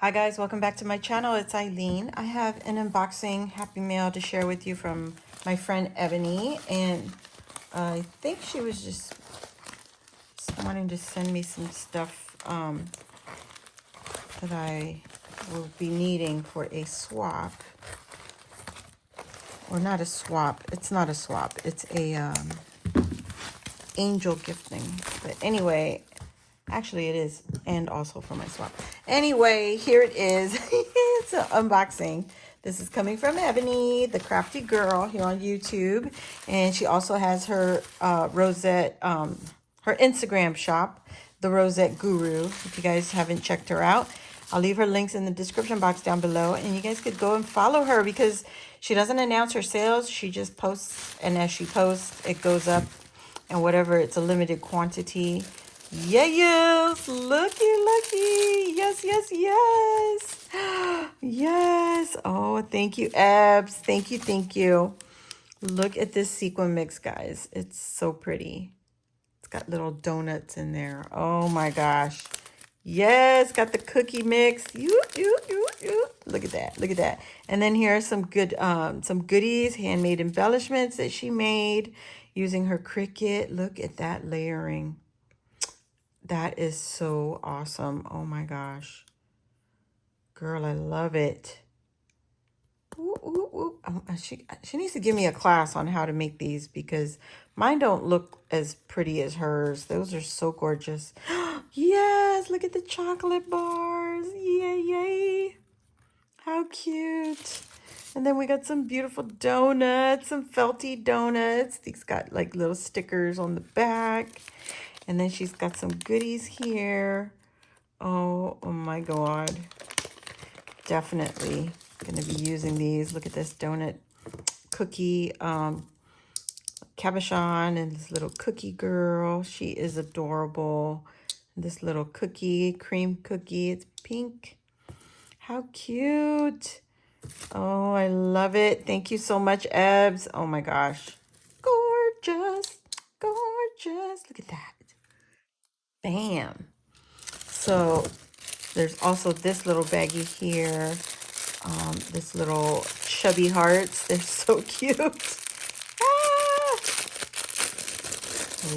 Hi guys, welcome back to my channel. It's Eileen. I have an unboxing happy mail to share with you from my friend Ebony, and I think she was just wanting to send me some stuff that I will be needing for a swap. Or not a swap. It's not a swap. It's a angel gifting. But anyway, actually it is, and also for my swap. Anyway, here it is. It's an unboxing. This is coming from Ebony, the crafty girl, here on YouTube. And she also has her Rosette, her Instagram shop, the Rosette Guru. If you guys haven't checked her out, I'll leave her links in the description box down below, and you guys could go and follow her because she doesn't announce her sales. She just posts, and as she posts, it goes up, and whatever, it's a limited quantity. Yes, looky. Yes, yes, yes. Yes. Oh, thank you, Ebs. Thank you. Look at this sequin mix, guys. It's so pretty. It's got little donuts in there. Oh my gosh. Yes, got the cookie mix. Look at that. Look at that. And then here are some goodies, handmade embellishments that she made using her Cricut. Look at that layering. That is so awesome. Oh my gosh. Girl, I love it. Ooh, ooh, ooh. She needs to give me a class on how to make these because mine don't look as pretty as hers. Those are so gorgeous. Yes, look at the chocolate bars. Yay, yay. How cute. And then we got some beautiful donuts, some felty donuts. These got like little stickers on the back. And then she's got some goodies here. Oh my God. Definitely gonna be using these. Look at this donut cookie cabochon and this little cookie girl. She is adorable. This little cookie, cream cookie, it's pink. How cute. Oh, I love it. Thank you so much, Ebs. Oh my gosh. Gorgeous. Gorgeous. Look at that. Bam. So there's also this little baggie here. This little chubby hearts. They're so cute. Ah!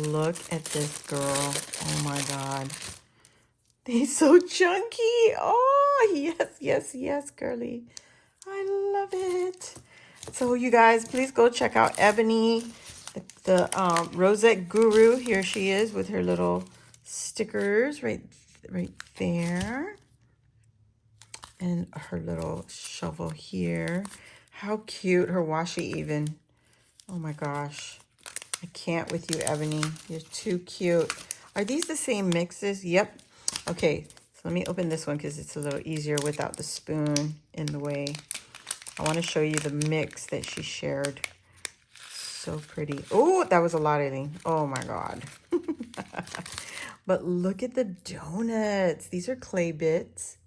Look at this girl. Oh my God. They're so chunky. Oh, yes, girly. I love it. So you guys, please go check out Ebony, the Rosette Guru. Here she is with her little stickers right there. And her little shovel here. How cute. Her washi even. Oh my gosh. I can't with you, Ebony. You're too cute. Are these the same mixes? Yep. Okay, so let me open this one because it's a little easier without the spoon in the way. I want to show you the mix that she shared. So pretty. Oh, that was a lot, Eileen. Oh my God. But look at the donuts. These are clay bits.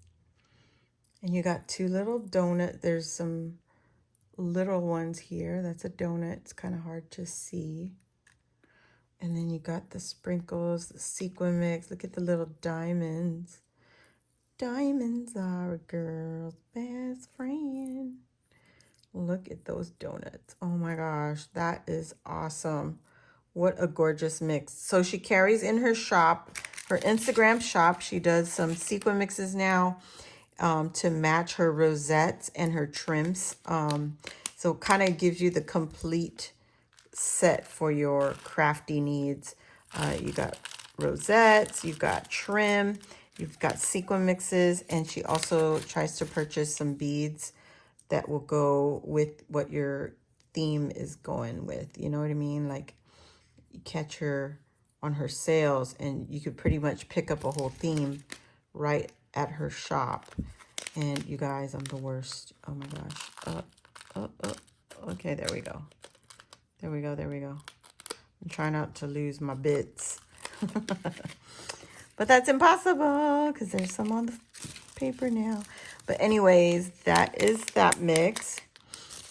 And you got two little donuts. There's some little ones here. That's a donut. It's kind of hard to see. And then you got the sprinkles, the sequin mix. Look at the little diamonds. Diamonds are a girl's best friend. Look at those donuts. Oh my gosh, that is awesome. What a gorgeous mix. So she carries in her shop, her Instagram shop. She does some sequin mixes now to match her rosettes and her trims. So it kind of gives you the complete set for your crafty needs. You got rosettes, you've got trim, you've got sequin mixes, and she also tries to purchase some beads that will go with what your theme is going with. You know what I mean? Like you catch her on her sales and you could pretty much pick up a whole theme right at her shop. And you guys, I'm the worst. Oh my gosh. Okay, there we go. There we go. I'm trying not to lose my bits. But that's impossible because there's some on the paper now. But anyways, that is that mix.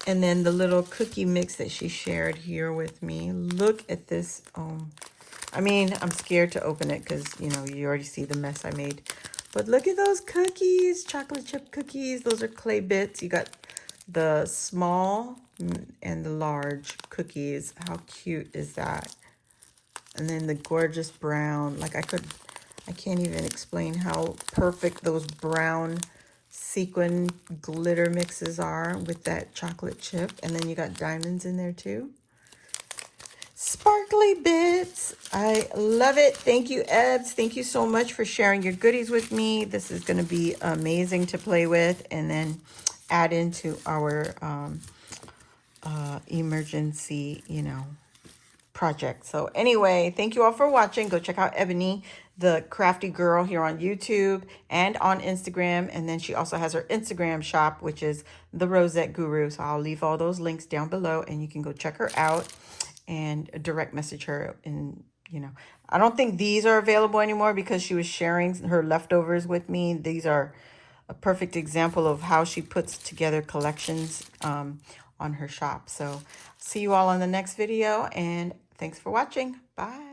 And then the little cookie mix that she shared here with me. Look at this. I mean, I'm scared to open it because, you know, you already see the mess I made. But look at those cookies, chocolate chip cookies. Those are clay bits. You got the small and the large cookies. How cute is that? And then the gorgeous brown. Like I can't even explain how perfect those brown sequin glitter mixes are with that chocolate chip. And then you got diamonds in there too. Sparkly bits. I love it. Thank you, Ebs. Thank you so much for sharing your goodies with me. This is going to be amazing to play with and then add into our emergency, project. So anyway, thank you all for watching. Go check out Ebony, the crafty girl, here on YouTube and on Instagram. And then she also has her Instagram shop, which is the Rosette Guru. So I'll leave all those links down below and you can go check her out and direct message her. And I don't think these are available anymore because she was sharing her leftovers with me. These are a perfect example of how she puts together collections on her shop. So see you all on the next video, and thanks for watching. Bye.